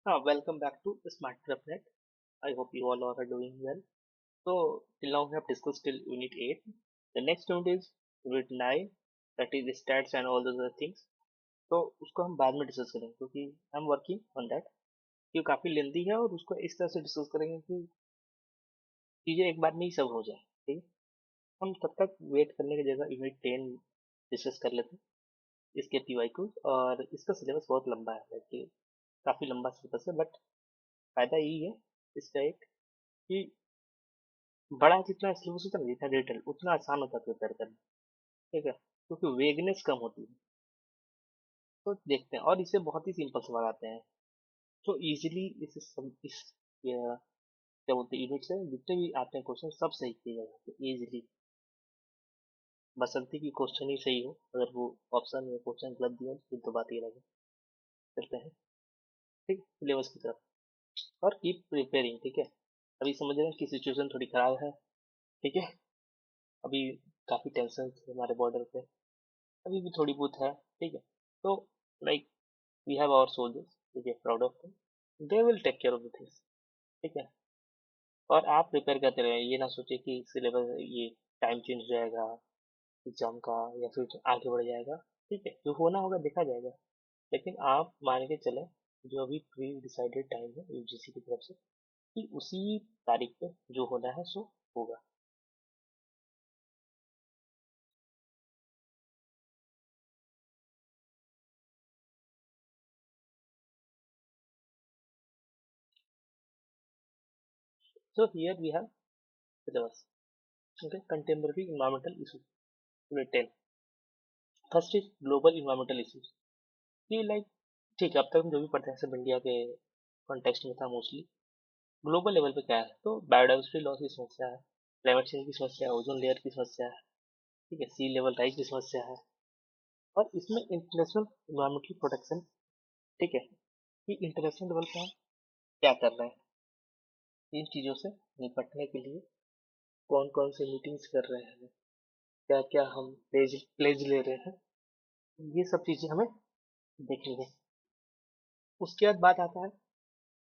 Welcome back to Smart PrepNet. I hope you all are doing well. So, till now we have discussed till Unit 8. The next unit is Unit 9, that is stats and all those other things. तो उसको हम बाद में discuss करेंगे क्योंकि I am working on that. ये काफ़ी लेंदी है और उसको इस तरह से डिस्कस करेंगे कि चीज़ें एक बार में ही सब हो जाए। ठीक है, हम तब तक वेट करने की जगह यूनिट 10 डिस्कस कर लेते हैं इसके पीवाई को। और इसका सिलेबस बहुत लंबा है कि काफ़ी लंबा सिलेबस है, बट फ़ायदा यही है इसका एक कि बड़ा जितना सिलेबस होता है ना, जितना डिटेल उतना आसान होता है प्रिपेयर करना। ठीक है, क्योंकि वेगनेस कम होती है। तो देखते हैं, और इससे बहुत ही सिंपल सवाल आते हैं तो इजीली इस क्या बोलते हैं यूनिट से जितने भी आते हैं क्वेश्चन सब सही किए जा सकते हैं इजीली। बशर्ते कि क्वेश्चन ही सही हो, अगर वो ऑप्शन या क्वेश्चन गलत दिया फिर तो बात ही अलग है। चलते हैं ठीक सिलेबस की तरफ और कीप प्रिपेयरिंग। ठीक है, अभी समझ रहे हैं कि सिचुएशन थोड़ी खराब है। ठीक है, अभी काफ़ी टेंशन है हमारे बॉर्डर पे, अभी भी थोड़ी बहुत है। ठीक है, तो like we have our soldiers, ठीक है, proud of them, they will take care of the things. ठीक है, और आप प्रिपेयर करते रहे, ये ना सोचे कि सिलेबस ये टाइम चेंज हो जाएगा एग्जाम का या फिर आगे बढ़ जाएगा। ठीक है, जो होना होगा देखा जाएगा, लेकिन आप मान के चले जो अभी प्री डिसाइडेड टाइम है यूजीसी की तरफ से कि उसी तारीख पे जो होना है सो होगा। So here we have syllabus. Okay, contemporary environmental issues, unit 10। First is global environmental issues. ये लाइक ठीक है, अब तक हम जो भी पढ़ते हैं सब इंडिया के कॉन्टेक्स्ट में था मोस्टली। ग्लोबल लेवल पे क्या है तो बायोडाइवर्सिटी लॉस की समस्या है, क्लाइमेट चेंज की समस्या है, ओजोन लेयर की समस्या है। ठीक है, सी लेवल राइज की समस्या है, और इसमें इंटरनेशनल इन्वायरमेंटल प्रोटेक्शन। ठीक है, कि इंटरनेशनल लेवल पे हम क्या कर रहे हैं इन चीज़ों से निपटने के लिए, कौन कौन से मीटिंग्स कर रहे हैं, क्या क्या हम प्लेज प्लेज ले रहे हैं, ये सब चीज़ें हमें देखनी है। उसके बाद बात आता है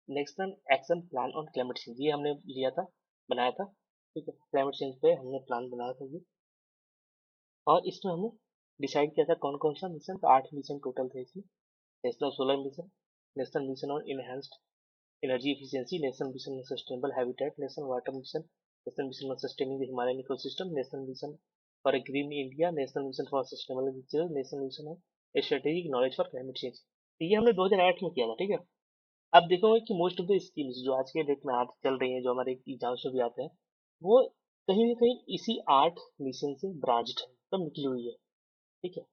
national action plan on climate change. ये हमने लिया था, बनाया था। ठीक है, क्लाइमेट चेंज पे हमने प्लान बनाया था ये, और इसमें हमने डिसाइड किया था कौन कौन सा मिशन, तो 8 मिशन टोटल थे इसमें। National solar mission, national mission on enhanced energy efficiency, national mission on sustainable habitat, national water mission, national mission on sustaining the Himalayan ecosystem, national mission for a green India, national mission for sustainable agriculture, national mission on strategic knowledge for climate change. तो ये हमने 2008 में किया था। ठीक है, आप देखोगे कि मोस्ट ऑफ द स्कीम्स जो आज के डेट में आज चल रही हैं, जो हमारे एग्जाम्स में भी आते हैं, वो कहीं ना कहीं इसी 8 मिशन से ब्रांच्ड है, सब निकली हुई है। ठीक है,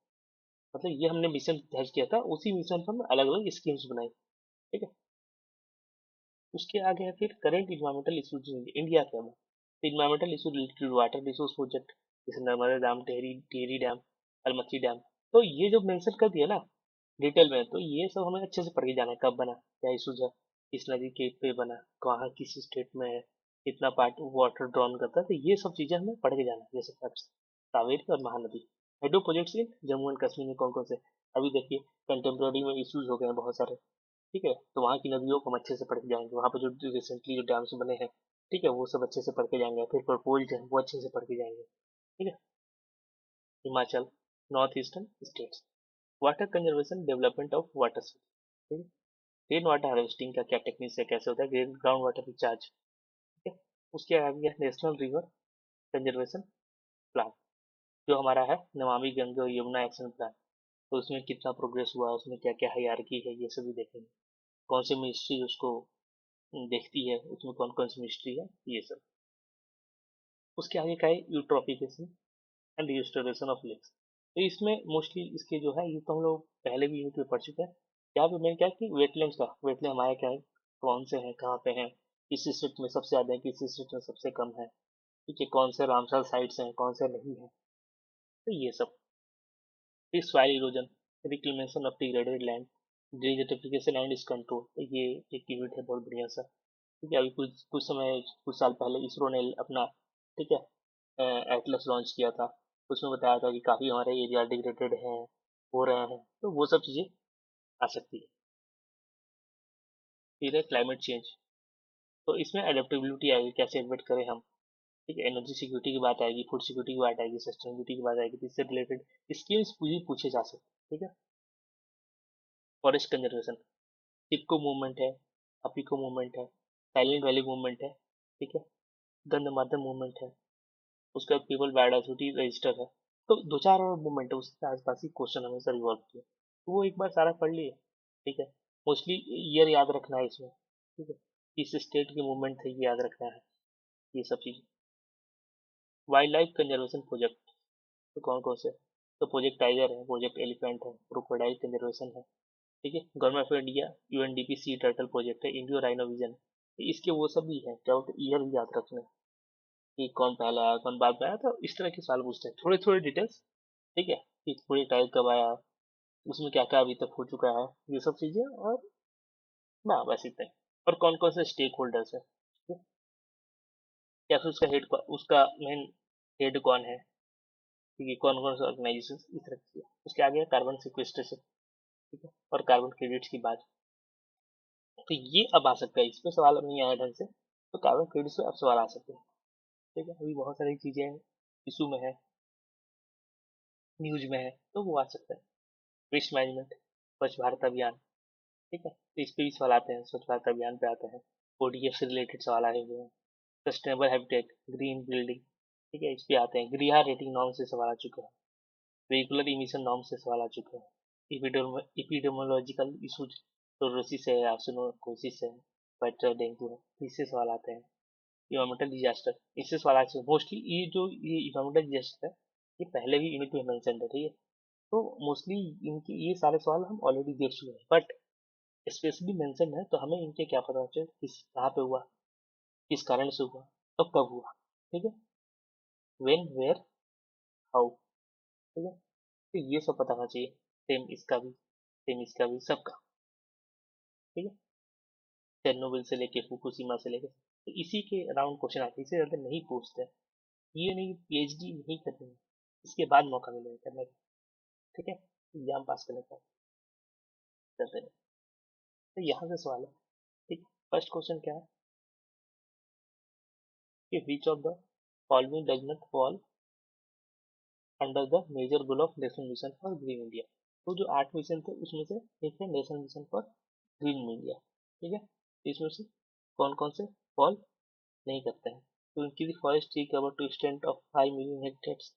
मतलब ये हमने मिशन दर्ज किया था, उसी मिशन पर हमने अलग अलग स्कीम्स बनाई। ठीक है, उसके आगे है फिर करंट इन्वायरमेंटल इशूज इंडिया के अंदर। Environmental issue related to water resource project, जैसे Narmada dam, Tehri Tehri dam, Almatti dam. तो ये जो मेंशन कर दिया ना डिटेल में, तो ये सब हमें अच्छे से पढ़ के जाना है, कब बना, क्या इशूज है, किस नदी के पे बना, कहाँ किस स्टेट में है, कितना पार्ट वाटर ड्रॉन करता है, तो ये सब चीजें हमें पढ़ के जाना है, जैसे फैक्ट्स कावेरी और Mahanadi. Hydro projects in Jammu and Kashmir में कौन कौन से, अभी देखिए कंटेम्प्रेरी में इशूज हो गए हैं बहुत सारे। ठीक है, तो वहाँ की नदियों को हम अच्छे से पढ़ के जाएंगे, वहाँ पर जो रिसेंटली जो डैम्स बने हैं, ठीक है, वो सब अच्छे से पढ़ के जाएंगे, फिर प्रपोज्ड है वो अच्छे से पढ़ के जाएंगे। ठीक है, Himachal, north eastern states, water conservation development of water. ठीक है, रेन वाटर हार्वेस्टिंग का क्या टेक्निक्स है, कैसे होता है, ग्राउंड वाटर रिचार्ज। ठीक है, उसके आगे नेशनल रिवर कंजर्वेशन प्लान, जो हमारा है नमामि गंगे और यमुना एक्शन प्लान। तो उसमें कितना प्रोग्रेस हुआ, उसमें क्या क्या हायरार्की है, ये सभी देखेंगे। कौन सी मिनिस्ट्री उसको देखती है, उसमें कौन कौन सी मिनिस्ट्री है, ये सब। उसके आगे का है eutrophication and restoration of lakes. तो इसमें मोस्टली इसके जो है ये तो हम लोग पहले भी यूनिट में पढ़ चुके हैं। यहाँ पे मैंने क्या है कि वेटलैंड्स का, वेटलैंड हमारे क्या है, कौन से हैं, कहाँ पे हैं, किस स्टेट में सबसे ज़्यादा है, किस स्टेट में सबसे कम है। ठीक है, कौन से रामसर साइट्स हैं, कौन से नहीं है, तो ये सब। फिर soil erosion, reclamation of degraded land, desertification and इस कंट्रोल, तो ये एक यूनिट है बहुत बढ़िया सा। ठीक है, अभी कुछ कुछ समय कुछ साल पहले इसरो ने अपना, ठीक है, एटलस लॉन्च किया था। उसमें बताया था कि काफ़ी हमारे एरिया डिग्रेडेड हैं, हो रहे हैं, तो वो सब चीज़ें आ सकती है। फिर है क्लाइमेट चेंज, तो इसमें एडेप्टेबिलिटी आएगी, कैसे एडप्ट करें हम। ठीक है, एनर्जी सिक्योरिटी की बात आएगी, फूड सिक्योरिटी की बात आएगी, सस्टेनेबिलिटी की बात आएगी, तो इससे रिलेटेड स्किल्स पूछे जा सकते हैं। ठीक है, फॉरेस्ट कंजर्वेशन, टिपको मूवमेंट है, अपिको मूवमेंट है, साइलेंट वैली मूवमेंट है, ठीक है, गंधमार्दन मूवमेंट है, उसके बाद पीपल बायोडाइवर्सिटी रजिस्टर है। तो दो चार और मूवमेंट है, उसके आसपास ही क्वेश्चन हमेशा रिवॉल्व किया, तो वो एक बार सारा पढ़ लिए। ठीक है, मोस्टली ईयर याद रखना है इसमें। ठीक है, किस स्टेट की मूवमेंट थी ये याद रखना है, ये सब चीज़। वाइल्ड लाइफ कंजर्वेशन प्रोजेक्ट, तो कौन कौन से, तो प्रोजेक्ट टाइगर है, प्रोजेक्ट एलिफेंट है, क्रोकोडाइल कंजर्वेशन है। ठीक है, government of India UNDP sea turtle project है, इंडियो राइनो विजन है। इसके वो सब भी है, क्या बोलते हैं, ईयर भी याद रखना है कि कौन पहला आया कौन बाद में आया, तो इस तरह के सवाल पूछते हैं, थोड़े थोड़े डिटेल्स। ठीक है, कि प्रोजेक्ट टाइगर कब आया, उसमें क्या क्या अभी तक हो चुका है, ये सब चीजें, और ना बस इतना ही। और कौन कौन से स्टेक होल्डर्स है, ठीक है? या फिर उसका हेड, उसका मेन हेड कौन है, ठीक है, कौन कौन से ऑर्गेनाइजेशन, इस तरह की। उसके आगे है कार्बन सिक्वेस्ट्रेशन, ठीक है, और कार्बन क्रेडिट्स की बात। तो ये अब आ सकता है, इसमें सवाल अब नहीं आया ढंग से, तो कार्बन क्रेडिट्स पे अब सवाल आ सकते हैं। ठीक है, अभी बहुत सारी चीजें इशू में है, न्यूज में है, तो वो आ सकता है। वेस्ट मैनेजमेंट, स्वच्छ भारत अभियान, ठीक है, तो इस पे भी सवाल आते हैं, स्वच्छ भारत अभियान पे आते हैं। ओडीएफ से रिलेटेड सवाल आए हुए हैं, सस्टेनेबल हैबिटेट, ग्रीन बिल्डिंग, ठीक है, इस पे आते हैं। गृह रेटिंग नॉर्म से सवाल आ चुके हैं, वेहिकुलर इमिशन नॉर्म से सवाल आ चुके हैं, इपिडेमोलॉजिकल इशूज, क्लोरोसिस है, आर्सेनोकोसिस है, वाइट डेंगू है, इससे सवाल आते हैं। इन्वायरमेंटल डिजास्टर, इससे सवाल आ चुके हैं मोस्टली। ये इन्वायरमेंटल डिजास्टर है, ये पहले भी यूनिट में मेंशन है, ठीक है, तो मोस्टली इनके ये सारे सवाल हम ऑलरेडी देख चुके हैं, बट स्पेशली मेंशन है, तो हमें इनके क्या पता चले, किस कहाँ पे हुआ, किस कारण से हुआ, और कब हुआ। ठीक है, व्हेन, वेयर, हाउ, ठीक है, तो ये सब पता होना चाहिए। सेम इसका भी सबका। ठीक है, चेरनोबिल से लेके फुकुशिमा से लेके, तो इसी के अराउंड क्वेश्चन आते हैं, इससे ज्यादा नहीं पूछते हैं। ये नहीं, पीएचडी नहीं करनी है, इसके बाद मौका मिलेगा करने का। ठीक है, एग्जाम पास करने का करते हैं। तो यहाँ से सवाल है। ठीक, फर्स्ट क्वेश्चन क्या है कि which of the following does not fall under the major goal of national mission for green India. तो जो 8 मिशन थे उसमें से एक है national mission for green India. ठीक है, इसमें से कौन कौन से फॉल नहीं करते हैं। तो increase forest tree cover to extent of 5 million hectares,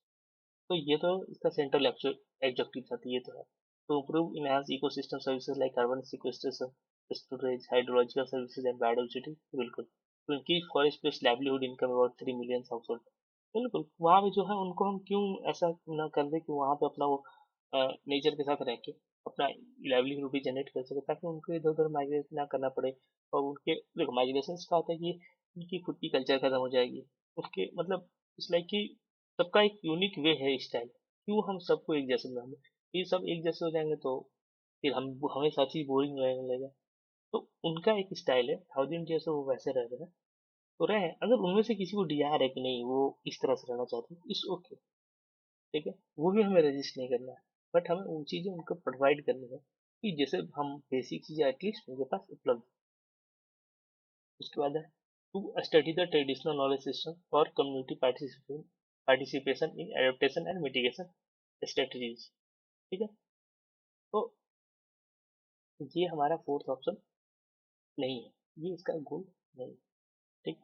तो ये तो इसका सेंट्रल एब्जेक्टिव था, तो ये तो है। तो improve enhance ecosystem services like carbon sequestration, storage, hydrological services and biodiversity, बिल्कुल। तो इनकी forest based livelihood income about 3 million house hold, बिल्कुल। वहाँ पे जो है उनको हम क्यों ऐसा ना कर दे कि वहाँ पे अपना वो नेचर के साथ रह के अपना लाइवलीहुड भी जनरेट कर सके, ताकि उनको इधर उधर माइग्रेट ना करना पड़े। और उनके देखो, माइग्रेशन का होता है कि उनकी खुद की कल्चर खत्म हो जाएगी, उसके मतलब इस लाइक कि सबका एक यूनिक वे है स्टाइल, क्यों हम सबको एक जैसे बनाएंगे। ये सब एक जैसे हो जाएंगे तो फिर हम हमें सारी चीज बोरिंग लगने लगेगा। तो उनका एक स्टाइल है, 1000 जैसे वो वैसे रह रहे हैं, तो रहे। अगर उनमें से किसी को डिजायर है कि नहीं वो इस तरह से रहना चाहते हैं, इस ओके, ठीक है, वो भी हमें रजिस्ट नहीं करना है, बट हमें वो चीजें उनको प्रोवाइड करनी है कि जैसे हम बेसिक चीजें एटलीस्ट उनके पास उपलब्ध। उसके बाद है to study the traditional knowledge system for community participation in adaptation and mitigation strategies. ठीक है, तो ये हमारा फोर्थ ऑप्शन नहीं है, ये इसका गोल नहीं है। ठीक,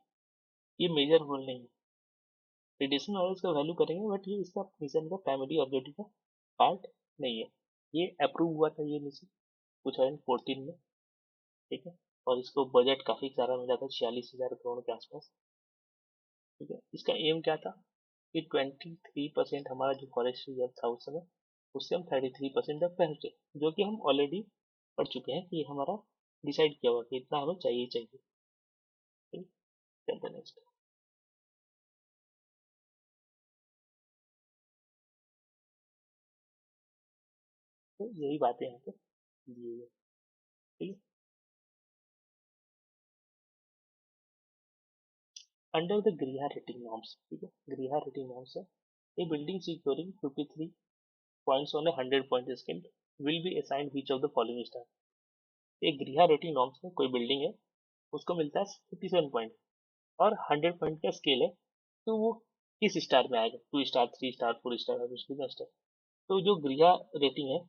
ये मेजर गोल नहीं है। ट्रेडिशनल नॉलेज का वैल्यू करेंगे, बट ये इसका मिशन का प्राइमरी ऑब्जेक्टिव का पार्ट नहीं है। ये अप्रूव हुआ था ये मिशन 2014 में। ठीक है, और इसको बजट काफी सारा मिला था, 46,000 करोड़ के आसपास। ठीक है, इसका एम क्या था कि 23% हमारा जो फॉरेस्ट रिजर्व था उस समय, उससे हम 33% तक पहुंचे, जो कि हम ऑलरेडी पढ़ चुके हैं कि हमारा डिसाइड किया हुआ कि इतना हमें चाहिए चाहिए। ठीक, चलते नेक्स्ट। तो यही बातें यहाँ पे दी हुई है। ठीक है, अंडर द गृह रेटिंग नॉर्म्स, ठीक है, गृह रेटिंग नॉर्म्स है, ए building securing 53 points on a 100 point scale will be assigned which of the following star। एक गृह रेटिंग नॉर्म्स में कोई बिल्डिंग है, उसको मिलता है 57 पॉइंट और 100 पॉइंट का स्केल है, तो वो किस स्टार में आएगा, 2 स्टार, 3 स्टार, 4 स्टार, 5 स्टार। तो जो गृह रेटिंग है,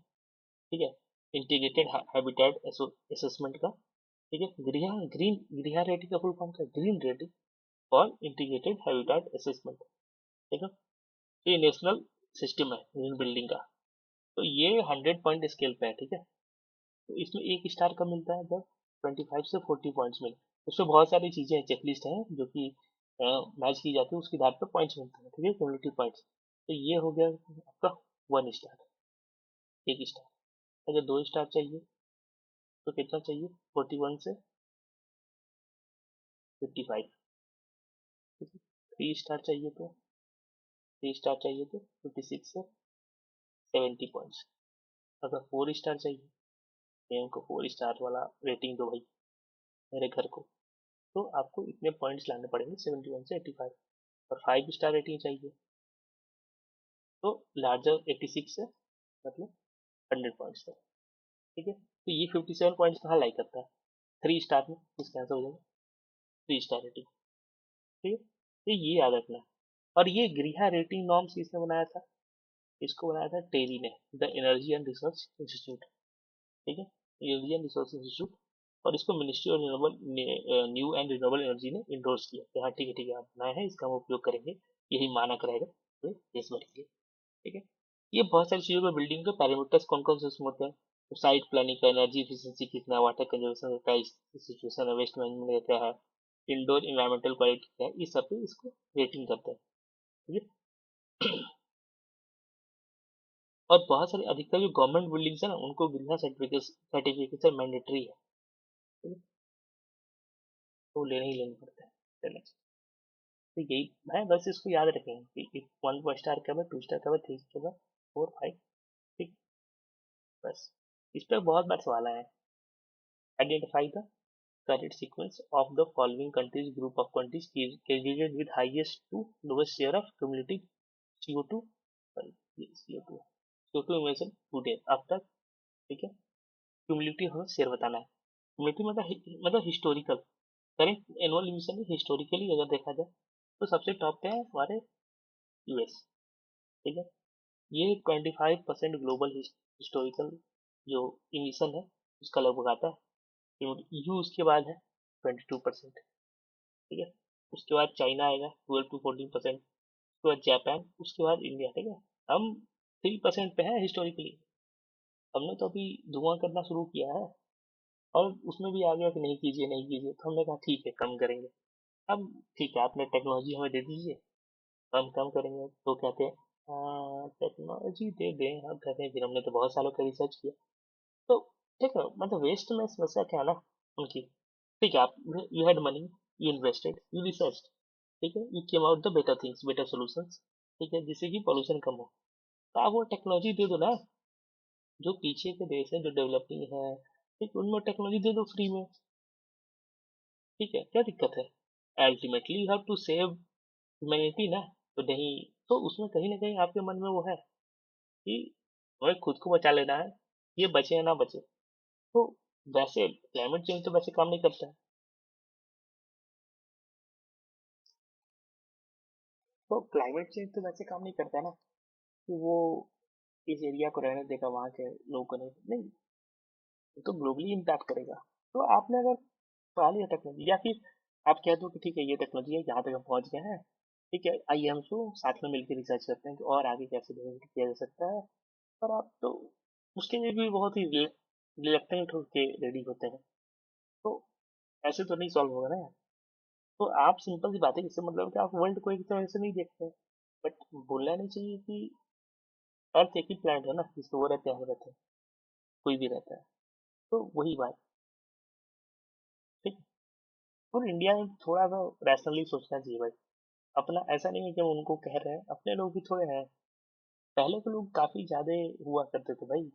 ठीक है, इंटीग्रेटेड हैबिटेट असेसमेंट का, ठीक है, गृह रेटिंग का फुल फॉर्म क्या है, green rating for integrated habitat assessment, ठीक है। ये नेशनल सिस्टम है ग्रीन बिल्डिंग का, तो ये 100 पॉइंट स्केल पे है, ठीक है। तो इसमें 1 स्टार कब मिलता है, जब 25 से 40 पॉइंट्स मिले। उसमें बहुत सारी चीजें हैं, चेकलिस्ट है जो कि मैच की जाती है, उसके आधार पर पॉइंट्स मिलते हैं, ठीक है, क्यूमुलेटिव पॉइंट्स। तो ये हो गया आपका 1 स्टार, 1 स्टार। अगर 2 स्टार चाहिए तो कितना चाहिए, 41 से 55, ठीक है। 3 स्टार चाहिए तो 56 से 70 पॉइंट्स। अगर 4 स्टार चाहिए, तो हमको 4 स्टार वाला रेटिंग दो भाई मेरे घर को, तो आपको इतने पॉइंट्स लाने पड़ेंगे 71 से 85। और 5 स्टार रेटिंग चाहिए तो लार्जर 86 से मतलब 100 पॉइंट्स तक, ठीक है। तो ये 57 पॉइंट्स कहाँ लाई करता है, 3 स्टार में, इसका आंसर हो जाएगा 3 स्टार रेटिंग, ठीक है। तो ये याद रखना है। और ये गृह रेटिंग नॉर्म्स किसने बनाया था, इसको बनाया था टेरी ने, the energy and research institute, ठीक है, एनर्जी एंड रिसर्च इंस्टीट्यूट। और इसको ministry of renewable new and renewable energy ने इंडोर्स किया कि हाँ ठीक है आप बनाए हैं, इसका हम उपयोग करेंगे, यही मानक रहेगा पूरे देश भर के लिए, ठीक है। ये बहुत सारी चीजों में बिल्डिंग के पैरामीटर्स कौन कौन से उसमें होते हैं, तो साइट प्लानिंग का, एनर्जी एफिशिएंसी कितना, वाटर कंजर्वेशन का सिचुएशन है, वेस्ट मैनेजमेंट का क्या है, इंडोर इन्वायरमेंटल क्वालिटी क्या है, इस सब पे इसको रेटिंग करता है, ठीक है। और बहुत सारी अधिकतर जो गवर्नमेंट बिल्डिंग्स है ना, उनको गृह सर्टिफिकेशन मैंडेटरी है, ठीक है? तो लेने ही लेने पड़ता है। चलो, तो यही है, बस इसको याद रखेंगे कि 1 स्टार कब है, 2 स्टार कब है, 3 कब है, 4, 5, ठीक। बस इस पर बहुत बार सवाल आया है। Identify the correct sequence of the following countries, group of countries calculated with highest to lowest share of cumulative CO2, CO2 CO2 emission to days अब तक, ठीक है। क्यूमुलेटिव हमें शेयर बताना है, क्यूमुलेटिव मतलब historical, current annual emission historically अगर देखा जाए तो सबसे टॉप पे है हमारे यूएस, ठीक है। ये 25% ग्लोबल हिस्टोरिकल जो इमिशन है उसका लगभग आता है। ईयू उसके बाद है 22%, ठीक है। उसके बाद चाइना आएगा 12 to 14%, उसके बाद जापान, उसके बाद इंडिया, ठीक है। हम 3% पे है हिस्टोरिकली। हमने तो अभी धुआं करना शुरू किया है और उसमें भी आ गया कि नहीं कीजिए नहीं कीजिए, तो हमने कहा ठीक है कम करेंगे। अब ठीक है आपने टेक्नोलॉजी हमें दे दीजिए, हम कम करेंगे, तो कहते हैं टेक्नोलॉजी दे दें, हम कहते हैं फिर हमने तो बहुत सालों का रिसर्च किया। तो ठीक है, मतलब वेस्ट में समस्या क्या है ना उनकी, ठीक है, आप you had money, you invested, you research, ठीक है, you came out the better things, better solutions, ठीक है, जिससे कि पॉल्यूशन कम हो। तो आप वो टेक्नोलॉजी दे दो ना, जो पीछे के देश है जो डेवलपिंग है, ठीक, उनमें टेक्नोलॉजी दे दो फ्री में, ठीक है, क्या दिक्कत है। Ultimately you have to save humanity ना, तो नहीं, तो उसमें कहीं ना कहीं आपके मन में वो है कि हमें खुद को बचा लेना है, ये बचे या ना बचे। तो वैसे क्लाइमेट चेंज तो वैसे काम नहीं करता है, तो क्लाइमेट चेंज तो वैसे काम नहीं करता है ना कि वो इस एरिया को रहने देगा, वहाँ के लोगों को नहीं नहीं, वो तो ग्लोबली इम्पैक्ट करेगा। तो आपने अगर पा लिया टेक्नोलॉजी, या फिर आप कह दो कि ठीक है ये टेक्नोलॉजी है, यहाँ तक हम पहुँच गए हैं, ठीक है, आइए हम इसको साथ में मिलकर रिसर्च करते हैं कि और आगे कैसे डेवलप किया जा सकता है। और आप तो उसके लिए भी बहुत ही रिलक्टेंट होके रेडी होते हैं, तो ऐसे तो नहीं सॉल्व होगा ना यार। तो आप सिंपल सी बात है, इससे मतलब कि आप वर्ल्ड को एक तरह से नहीं देखते हैं, बट भूलना नहीं चाहिए कि अर्थ एक ही प्लैनेट है ना, जिसको वो रहते हैं हम रहते हैं, कोई भी रहता है, तो वही बात, ठीक है। और इंडिया में थोड़ा सा रैशनली सोचना चाहिए भाई, अपना ऐसा नहीं है कि हम उनको कह रहे हैं, अपने लोग भी थोड़े हैं। पहले के लोग काफी ज्यादा हुआ करते थे भाई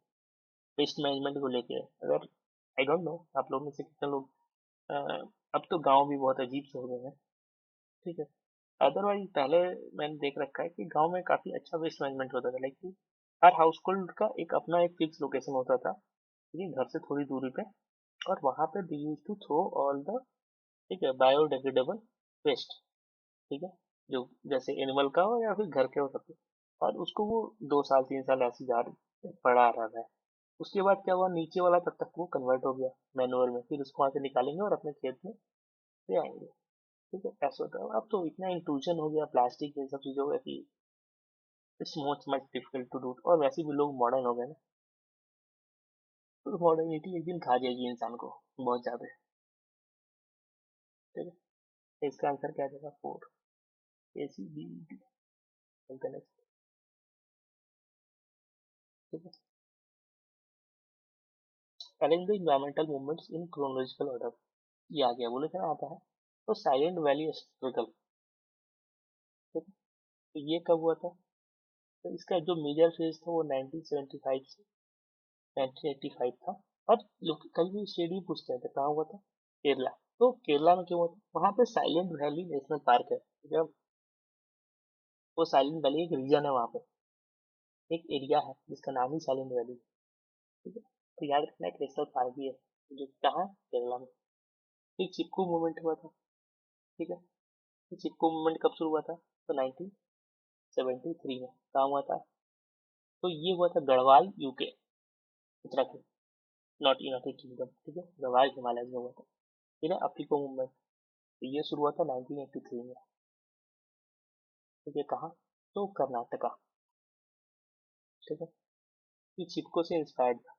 वेस्ट मैनेजमेंट को लेके। अगर आई डोंट नो आप लोग में से कितने लोग, अ, अब तो गांव भी बहुत अजीब से हो गए हैं, ठीक है। अदरवाइज पहले मैंने देख रखा है कि गांव में काफी अच्छा वेस्ट मैनेजमेंट होता था, लाइक कि हर हाउस होल्ड का एक अपना एक फिक्स लोकेशन होता था, ठीक है, घर से थोड़ी दूरी पे, और वहां पे they use to throw all the, ठीक है, बायोडिग्रेडेबल वेस्ट, ठीक है, जो जैसे एनिमल का हो या फिर घर के हो सकते, और उसको वो 2 साल 3 साल ऐसे जा पड़ा रहा है। उसके बाद क्या हुआ, नीचे वाला तब तक वो कन्वर्ट हो गया मैनुअल में, फिर उसको वहां से निकालेंगे और अपने खेत में ले आएंगे। ठीक है, ऐसा होता है। अब तो इतना इंक्लूजन हो गया प्लास्टिक इन सब चीजों का कि it's much much difficult to do, और वैसे भी लोग मॉडर्न हो गए ना, तो मॉडर्निटी एक दिन खा जाएगी इंसान को बहुत ज्यादा। ठीक है, तो इसका आंसर क्या जाएगा, 4, ACB। चलते नेक्स्ट। ठीक है, arrange the environmental movements in chronological order. ये आ गया, बोले क्या आता है, तो साइलेंट वैली स्ट्रगल, ठीक है, तो ये कब हुआ था, तो इसका जो मेजर फेज था वो 1975 से 1985 था। और लोग कभी भी स्टडी पूछते हैं तो कहाँ हुआ था, केरला। तो केरला में क्यों हुआ था, वहाँ पे साइलेंट वैली नेशनल पार्क है, ठीक है। वो साइलेंट वैली एक रीजन है, वहाँ पे एक एरिया है जिसका नाम ही साइलेंट वैली, ठीक है। तो याद रखना, एक नेशनल पार्क भी है जो कहाँ, केरला में। एक चिपकू मूवमेंट हुआ था, ठीक है। ये चिपकू मूवमेंट कब शुरू हुआ था, तो 1973 में। कहाँ हुआ था, तो ये हुआ था Garhwal, UK, Uttarakhand, not United kingdom, ठीक है, गढ़वाल हिमालय में हुआ था। फिर है अफ्रीका मूवमेंट, तो ये शुरू हुआ था 1983 में, ठीक है, कहाँ, तो कर्नाटका, ठीक है। ये चिपको से इंस्पायर्ड था।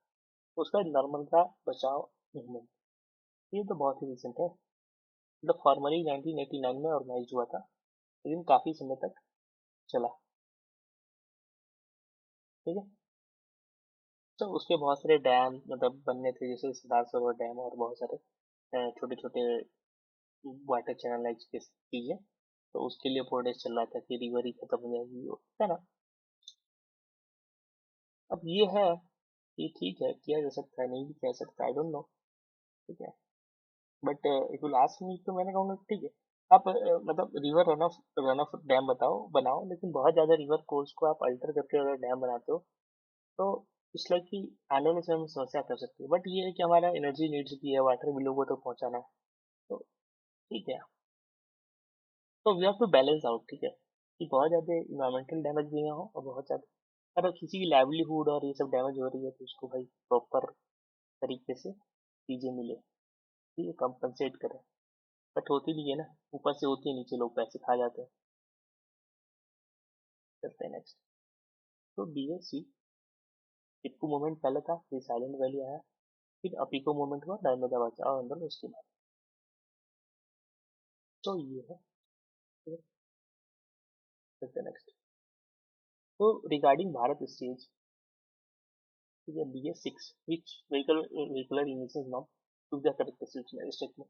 उसका नर्मदा बचाओ मूवमेंट, ये तो बहुत ही रिसेंट है, मतलब फॉर्मली 1989 में ऑर्गेनाइज हुआ था, लेकिन काफी समय तक चला, ठीक है। तो उसके बहुत सारे डैम मतलब बनने थे, जैसे सरदार सरोवर डैम और बहुत सारे छोटे छोटे वाटर चैनल की चीजें। तो उसके लिए प्रोटेस्ट चल रहा था कि रिवर ही खत्म हो जाएगी, वो है ना। अब ये है कि ठीक है, किया जा सकता है, नहीं भी कह सकता, आई डोंट नो, ठीक है। But if you ask me तो मैंने कहूँगा ठीक है, आप मतलब रिवर रन ऑफ डैम बताओ बनाओ, लेकिन बहुत ज्यादा रिवर कोर्स को आप अल्टर करके अगर डैम बनाते हो तो इट्स लाइक कि आने वाले समय में समस्या कर सकती है। बट ये है कि हमारा एनर्जी नीड्स भी है, वाटर भी लोगों तक पहुंचाना है, तो ठीक है। तो we have to balance out, ठीक है, कि बहुत ज्यादा इन्वायरमेंटल डैमेज भी ना हो और बहुत ज्यादा, अगर किसी की लाइवलीहुड और ये सब डैमेज हो रही है तो उसको भाई प्रॉपर तरीके से चीजें मिले, ठीक है, कंपनसेट करें। बट होती नहीं है ना, ऊपर से होती है, नीचे लोग पैसे खा जाते हैं। चलते हैं नेक्स्ट। तो BSC टिप्पू मूवमेंट पहले था, फिर साइलेंट वैली आया, फिर अपीको मूवमेंट हुआ, नर्मदा बचाओ आंदोलन उसके बाद। तो ये है, ठीक है, चलते हैं नेक्स्ट। तो रिगार्डिंग भारत स्टेज, ठीक है, BS6 which vehicular emissions norm to the correct statement.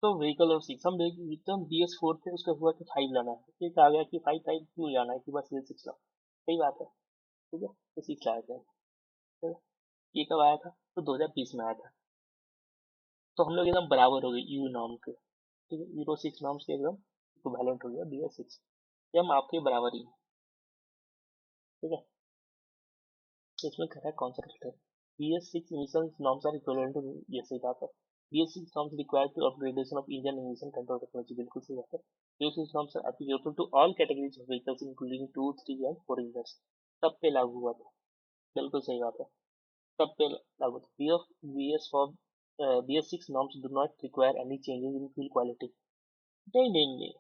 तो व्हीकल और सिक्स हम एकदम BS4 थे, उसका हुआ कि 5 लाना है, फिर कहा गया कि 5 क्यों लाना है, कि बस ये 6 लाओ, सही बात है, ठीक है, तो 6 लाया गया, ठीक है। ये कब आया था, तो 2020 में आया था। तो हम लोग एकदम बराबर हो गए यू नॉर्म के, ठीक है, Euro 6 नॉर्म्स के एकदम इक्विवेलेंट हो गया BS6, ये हम आपके बराबर ही हैं, ठीक है। तो इसमें कह रहा है कौन सा करेक्ट है, BS6 emissions norms are equivalent to, ये सही बात है, BS6 norms required to upgradation of Indian emission control technology, बिल्कुल सही बात है। BS6 norms are applicable to all categories of vehicles including 2, 3 and 4 wheelers, सब पे लागू हुआ था, बिल्कुल सही बात है, सब पे लागू था। BS6 norms do not require any changes in fuel quality, नहीं नहीं नहीं,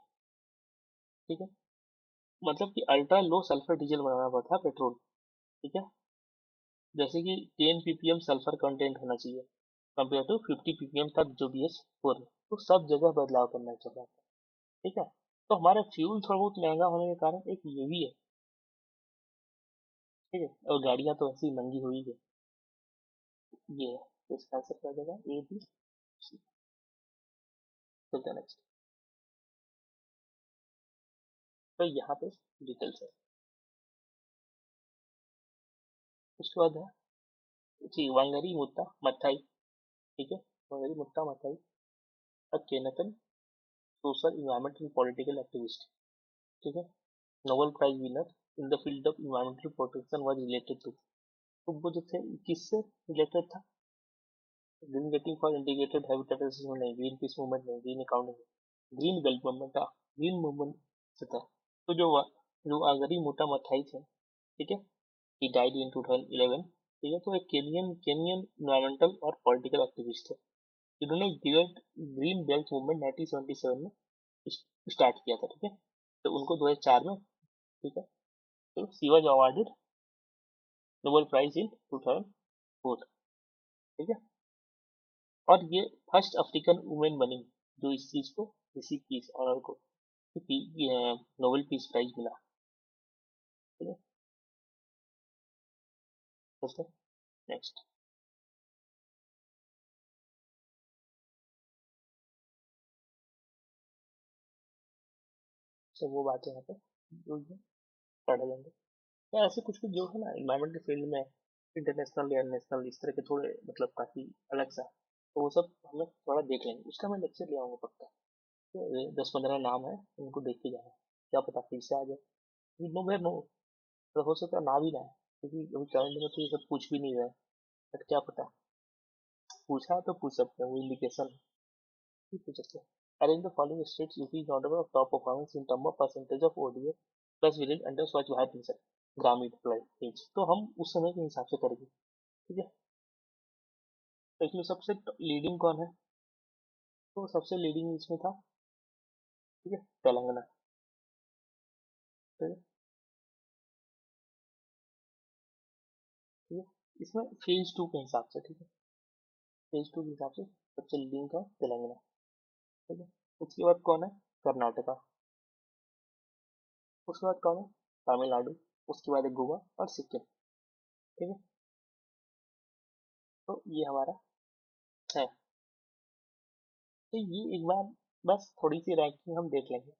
ठीक है, मतलब कि अल्ट्रा लो सल्फर डीजल बनाना पड़ता है पेट्रोल, ठीक है, जैसे कि 10 ppm सल्फर कंटेंट होना चाहिए कंपेयर टू 50 ppm तक जो BS4 है, तो सब जगह बदलाव करना चाहिए, ठीक है। तो हमारा फ्यूल थोड़ा बहुत महंगा होने के कारण एक ये भी है, ठीक है, और गाड़ियां तो ऐसी महंगी हुई है, ये है। तो इसका आंसर क्या हो जाएगा, ABC। चलते हैं नेक्स्ट। तो यहाँ पे डिटेल्स है, उसके बाद है जी वांगरी मुत्ता मथाई, ठीक है, Wangari Muta Maathai a Kenyan, social environmental political activist, ठीक है, Nobel prize winner in the field of environmental protection was related to, तो वो जो थे किससे रिलेटेड था, green rating for integrated habitat assessment नहीं, ग्रीन पीस मूवमेंट नहीं, green accounting, green belt movement, green movement से था। तो जो अगरी मोटा मथाई थे, ठीक है, ही डाइड इन 2011, ठीक है, तो एक केनियन इन्वायरमेंटल और पॉलिटिकल एक्टिविस्ट थे। इन्होंने ग्रीन बेल्ट मूवमेंट 1977 में स्टार्ट किया था, ठीक है। तो उनको 2004 में, ठीक है, तो she was awarded Nobel prize in 2004, ठीक है। और ये फर्स्ट अफ्रीकन वुमेन बनी जो इस चीज को रिसीव की, इस ऑनर को, नोबेल पीस प्राइज मिला, ठीक है। दोस्तों, नेक्स्ट। सो वो बातें यहाँ पे जो ये पढ़ा जाएंगे, या ऐसे कुछ कुछ जो है ना इन्वायरमेंट के फील्ड में इंटरनेशनल या नेशनल इस तरह के थोड़े मतलब काफी अलग सा, तो वो सब हम लोग थोड़ा देख लेंगे, उसका मैं लेक्चर ले आऊंगा पक्का। तो ये 10-15 नाम है, उनको देख के जाना, क्या पता फिर से आ जाए। नो वेर नो, तो हो सकता है ना भी ना है, क्योंकि अभी करंट में तो ये सब पूछ भी नहीं रहा है, बट क्या पता, पूछा तो पूछ सकते हैं, वो इंडिकेशन भी पूछ सकते हैं। Arrange the following states UP in order of top performance in term of percentage of ODA plus village under स्वच्छ भारत मिशन ग्रामीण प्लेज, तो हम उस समय के हिसाब से करेंगे, ठीक है। तो इसमें सबसे लीडिंग कौन है, तो सबसे लीडिंग इसमें था, ठीक है, तेलंगाना, ठीक है, ठीक है। इसमें फेज 2 के हिसाब से, ठीक है, फेज 2 के हिसाब से सबसे लीडिंग था तेलंगाना, ठीक है। उसके बाद कौन है, कर्नाटका, उसके बाद कौन है, तमिलनाडु, उसके बाद है गोवा और सिक्किम, ठीक है। तो ये हमारा है। तो ये एक बार बस थोड़ी सी रैंकिंग हम देख लेंगे,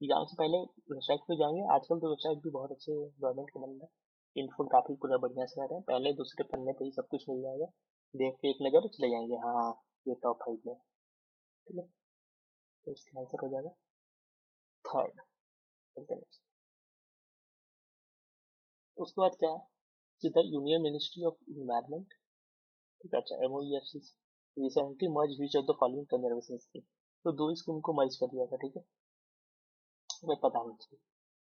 एग्जाम से पहले वेबसाइट पे जाएंगे, आजकल तो वेबसाइट भी बहुत अच्छे गवर्नमेंट के बन रहे हैं, इन्फोग्राफिक पूरा बढ़िया से आ रहे हैं, पहले दूसरे पन्ने पे ही सब कुछ मिल जाएगा, देख के एक नज़र चले जाएंगे, हाँ ये टॉप 5 में, ठीक है। तो इसका आंसर हो जाएगा थर्ड। चलते हैं next। उसके बाद क्या है, सीधा यूनियन मिनिस्ट्री ऑफ इन्वायरमेंट, ठीक है, अच्छा MOEFC recently merge which of the following conservation scheme, तो दो स्कीम को मर्ज कर दिया था, ठीक है, हमें पता होना चाहिए।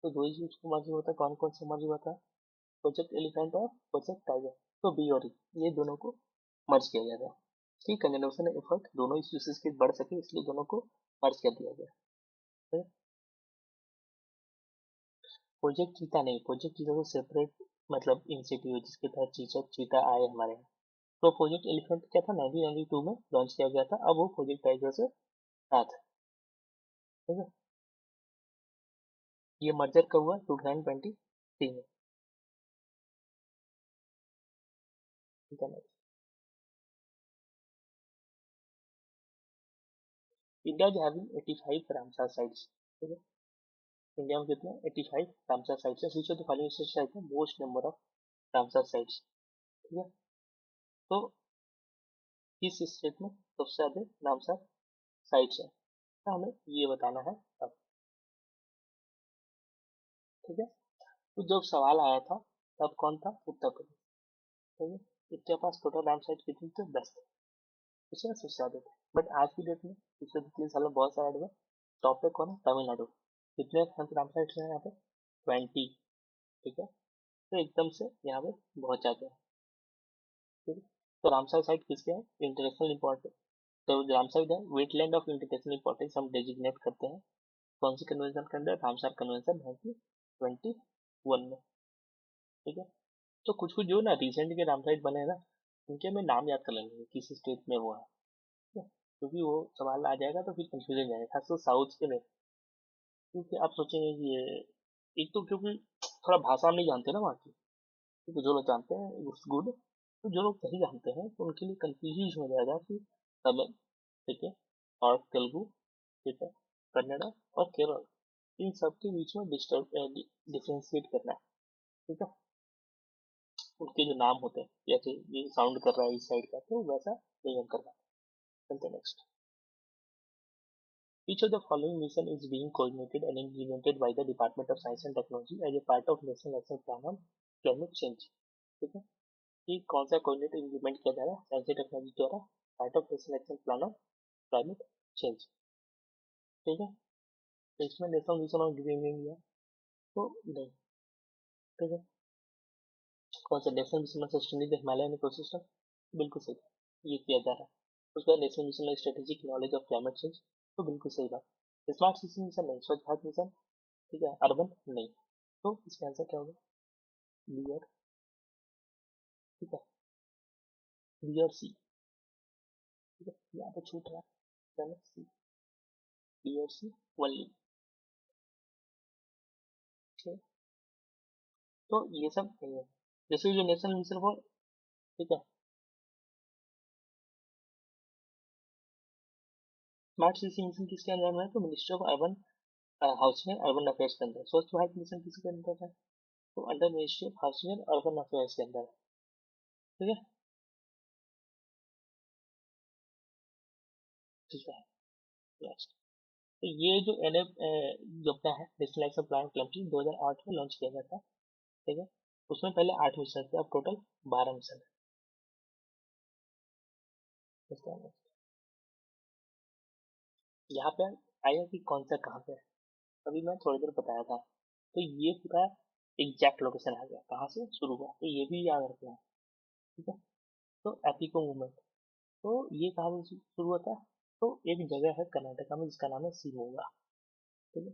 तो दो ही चीज को मर्ज हुआ था, कौन कौन सा मर्ज हुआ था, प्रोजेक्ट एलिफेंट और प्रोजेक्ट टाइगर, तो बी और ई ये दोनों को मर्ज किया गया था, ठीक, कंजर्वेशन एफर्ट दोनों स्पीसीज के बढ़ सके इसलिए दोनों को मर्ज कर दिया गया, ठीक है? प्रोजेक्ट चीता नहीं, प्रोजेक्ट चीता तो सेपरेट मतलब इंस्टीट्यूट है जिसके तहत चीता चीता आए हमारे यहाँ। तो प्रोजेक्ट एलिफेंट क्या था, 1992 में लॉन्च किया गया था, अब वो प्रोजेक्ट टाइगर से साथ है, ठीक है। ये मर्जर कब हुआ, 2023 में, ठीक है ना। India is having 85 Ramsar sites, ठीक है। इंडिया में कितने 85 रामसर साइट्स है, विच of the following states have the most number of Ramsar sites, ठीक है। तो किस स्टेट में सबसे ज्यादा रामसर साइट्स है, तो हमें ये बताना है अब, ठीक है। तो जब सवाल आया था तब कौन था, उत्तर प्रदेश, ठीक है। इसके पास टोटल राम साइट कितनी थे, 10 थे, इसमें सबसे ज्यादा थे। बट आज की डेट में पिछले 2-3 साल में बहुत सारे हुए, टॉप पे कौन है, तमिलनाडु, कितने राम साइट्स हैं यहाँ पे, 20, ठीक है। तो एकदम से यहाँ पे बहुत ज्यादा है, ठीक है। तो रामसर साइट किसके हैं, इंटरनेशनल इंपॉर्टेंट, तो रामसर है वेटलैंड ऑफ इंटरनेशनल इंपॉर्टेंस हम डेजिग्नेट करते हैं, कौन सी कन्वेंशन के अंदर, रामसर कन्वेंशन 1921 में, ठीक है। तो कुछ कुछ जो ना रिसेंट के रामसाइट बने हैं ना, उनके हमें नाम याद कर लेंगे किस स्टेट में वो है, ठीक है? क्योंकि वो सवाल आ जाएगा तो फिर कंफ्यूजन जाएगा, खासकर साउथ के में, क्योंकि आप सोचेंगे कि ये एक तो क्योंकि थोड़ा भाषा हम नहीं जानते ना वहाँ की, क्योंकि जो लोग जानते हैं उस गुड, तो जो लोग नहीं जानते हैं तो उनके लिए कंफ्यूज हो जाएगा कि तमिल, ठीक है, और तेलुगु, ठीक है, कन्नड़ा और केरल, इन सब के बीच में डिफ्रेंशिएट करना है, ठीक है। उनके जो नाम होते हैं जैसे ये साउंड कर रहा है इस साइड का, तो वैसा नहीं हम करना। चलते next. Each of the following mission is being coordinated and implemented by the Department of Science and Technology as a part of National Action Plan on Climate Change, ठीक है। कि कौन सा कोऑर्डिनेट इम्प्लीमेंट किया जा रहा है साइंस एंड टेक्नोलॉजी द्वारा part of national action plan of climate change. ठीक है, तो इसमें national mission on green India तो नहीं। ठीक है, कौन सा national mission on sustainable Himalayan ecosystem, बिल्कुल सही, ये किया जा रहा है। उसके बाद national mission on strategic knowledge of climate change, तो बिल्कुल सही बात। स्मार्ट सिटी मिशन नहीं, स्वच्छ भारत मिशन, ठीक है, अर्बन नहीं, तो इसका आंसर क्या होगा, बी और, ठीक है, बी और सी। ठीक है, यहाँ पे छूट रहा है, चलो सी, बी और सी वनली। ठीक है, तो ये सब नहीं है, जैसे जो नेशनल मिशन फॉर, ठीक है, स्मार्ट सिटी मिशन किसके अंदर में है, तो ministry of urban housing and urban affairs के अंदर। स्वच्छ भारत मिशन किसके अंदर है, तो under ministry of housing and urban affairs के अंदर है। ठीक है, ठीक है, नेक्स्ट। तो ये जो एन एफ जो अपना है नेशनल एक्शन प्लान क्लम्पी 2008 में लॉन्च किया गया था। ठीक है, उसमें पहले 8 मिशन थे, अब टोटल 12 मिशन है। इसका यहाँ पे आएगा कि कौन सा कहाँ पे है, अभी मैं थोड़ी देर बताया था। तो ये पूरा एग्जैक्ट लोकेशन आ गया, कहाँ से शुरू हुआ, तो ये भी याद रखना है। ठीक है, तो एपिको मूवमेंट, तो ये कहाँ से शुरू हुआ था, तो एक जगह है कर्नाटका में जिसका नाम है शिमोगा। ठीक है,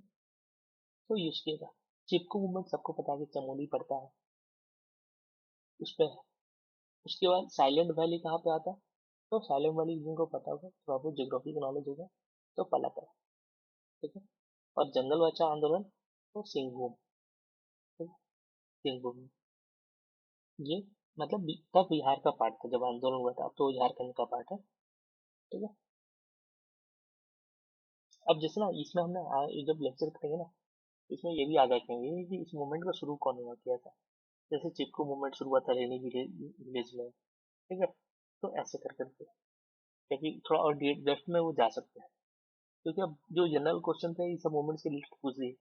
तो यूज किया था। चिपको मूवमेंट सबको पता है कि चमोली पड़ता है उस पे है। उसके बाद साइलेंट वैली कहाँ पे आता है, तो साइलेंट वैली जिनको पता होगा, थोड़ा बहुत ज्योग्राफी का नॉलेज होगा, तो पलाता है। ठीक है, और जंगल बचाओ आंदोलन, तो सिंहभूम। ठीक है, सिंहभूम ये मतलब तब बिहार का पार्ट था जब आंदोलन हुआ था, अब तो झारखंड का पार्ट है। ठीक है, अब जैसे ना इसमें हमने जब लेक्चर करेंगे ना, इसमें ये भी याद रखेंगे कि इस मूवमेंट का शुरू कौन हुआ किया था। जैसे चिपको मूवमेंट शुरू हुआ था रेनी विलेज में। ठीक है, तो ऐसे कर करके, ताकि थोड़ा और डेप्थ में वो जा सकते हैं, क्योंकि अब जो जनरल क्वेश्चन थे ये सब मूवमेंट्स के लिस्ट पूछ दिए,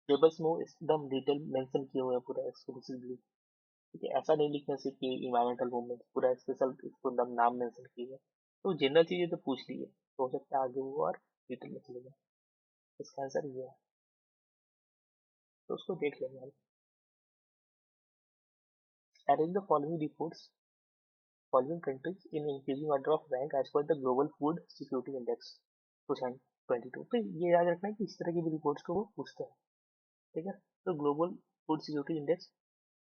टेबल्स में वो एकदम डिटेल मेंशन किए हुए हैं पूरा एक्सक्लूसिवली। ठीक है, ऐसा नहीं लिखना सिर्फ कि इन्वायरमेंटल मूवमेंट, पूरा स्पेशल इसको नाम मेंशन किए हैं। तो जनरल चीजें तो पूछ ली है, तो हो सकता है आगे वो और डिटेल में चले जाए। इसका आंसर ये है, तो उसको देख लेंगे हम। Arrange the following reports following countries in increasing order of rank as per the global food security index 2022। तो ये याद रखना है कि इस तरह की भी रिपोर्ट्स को वो पूछते हैं। ठीक है, तो ग्लोबल फूड सिक्योरिटी इंडेक्स,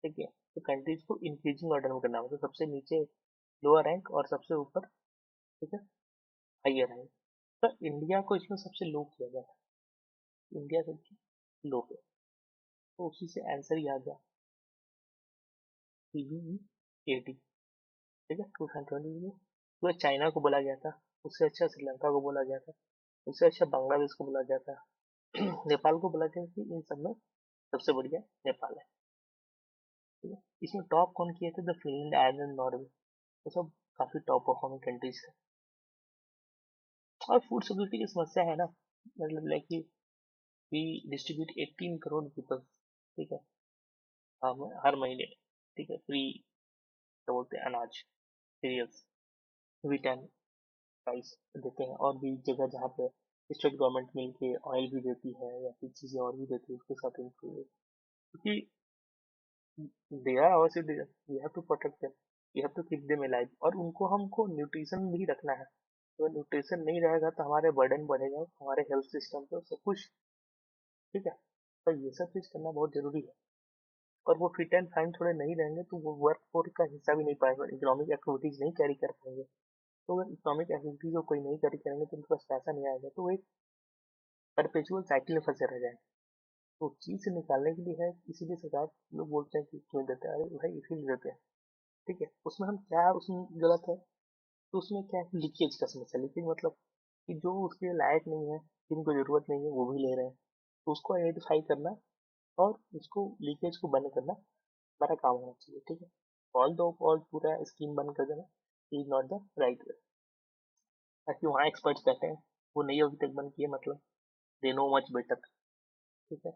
ठीक है, तो कंट्रीज को इंक्रीजिंग ऑर्डर में करना होगा, तो सबसे नीचे लोअर रैंक और सबसे ऊपर, ठीक है, हाइयर रैंक। तो इंडिया को इसमें सबसे लो किया गया था, इंडिया सबसे लो पे, तो उसी से आंसर ही आ गया, CBE 80। ठीक है, 2020 में तो चाइना को बोला गया था, उससे अच्छा श्रीलंका को बोला गया था, उससे अच्छा बांग्लादेश को बोला गया था, नेपाल को बोला गया कि इन सब में सबसे बढ़िया नेपाल है। ठीक है, इसमें टॉप कौन किए थे, द फिनलैंड, आयरलैंड, नॉर्वे, वो सब काफी टॉप परफॉर्मिंग कंट्रीज है। और फूड सिक्योरिटी की समस्या है ना, मतलब लाइक कि वी डिस्ट्रीब्यूट 18 करोड़ पीपल, ठीक है, हर महीने, ठीक है, फ्री, क्या बोलते हैं, अनाज, सीरियल्स, व्हीट एंड राइस देते हैं, और भी जगह जहाँ पे स्टेट गवर्नमेंट मिलके ऑयल भी देती है या फिर चीजें और भी देती है उसके साथ इंक्लूड, क्योंकि they are our citizen, we have to protect them, we have to keep them alive, और उनको हमको न्यूट्रिशन भी रखना है। तो न्यूट्रिशन नहीं रहेगा तो हमारे बर्डन बढ़ेगा हमारे हेल्थ सिस्टम पे, सब कुछ। ठीक है, तो ये सब चीज करना बहुत जरूरी है। और वो फिट एंड फाइन थोड़े नहीं रहेंगे तो वो वर्क फोर्स का हिस्सा भी नहीं पाएगा, इकोनॉमिक एक्टिविटीज नहीं कैरी कर पाएंगे। तो अगर इकोनॉमिक एक्टिविटीज को कोई नहीं कैरी करेंगे तो उनके पास पैसा नहीं आएगा, तो वो एक परपेचुअल साइकिल में फंसे रह जाएंगे। तो उस चीज से निकालने के लिए है, इसीलिए सरकार लोग बोलते हैं कि क्यों देते हैं, अरे भाई इसीलिए देते हैं। ठीक है, उसमें हम क्या उसमें गलत है, तो उसमें क्या है, लीकेज का समस्या, लीकेज मतलब कि जो उसके लायक नहीं है, जिनको जरूरत नहीं है वो भी ले रहे हैं, तो उसको आइडेंटिफाई करना और उसको लीकेज को बंद करना हमारा काम होना चाहिए। ठीक है, ऑल पूरा स्कीम बंद कर देना is not the right way, ताकि वहाँ एक्सपर्ट्स बैठे हैं, वो नहीं अभी तक बंद किए, मतलब दे नो मच बेटर। ठीक है,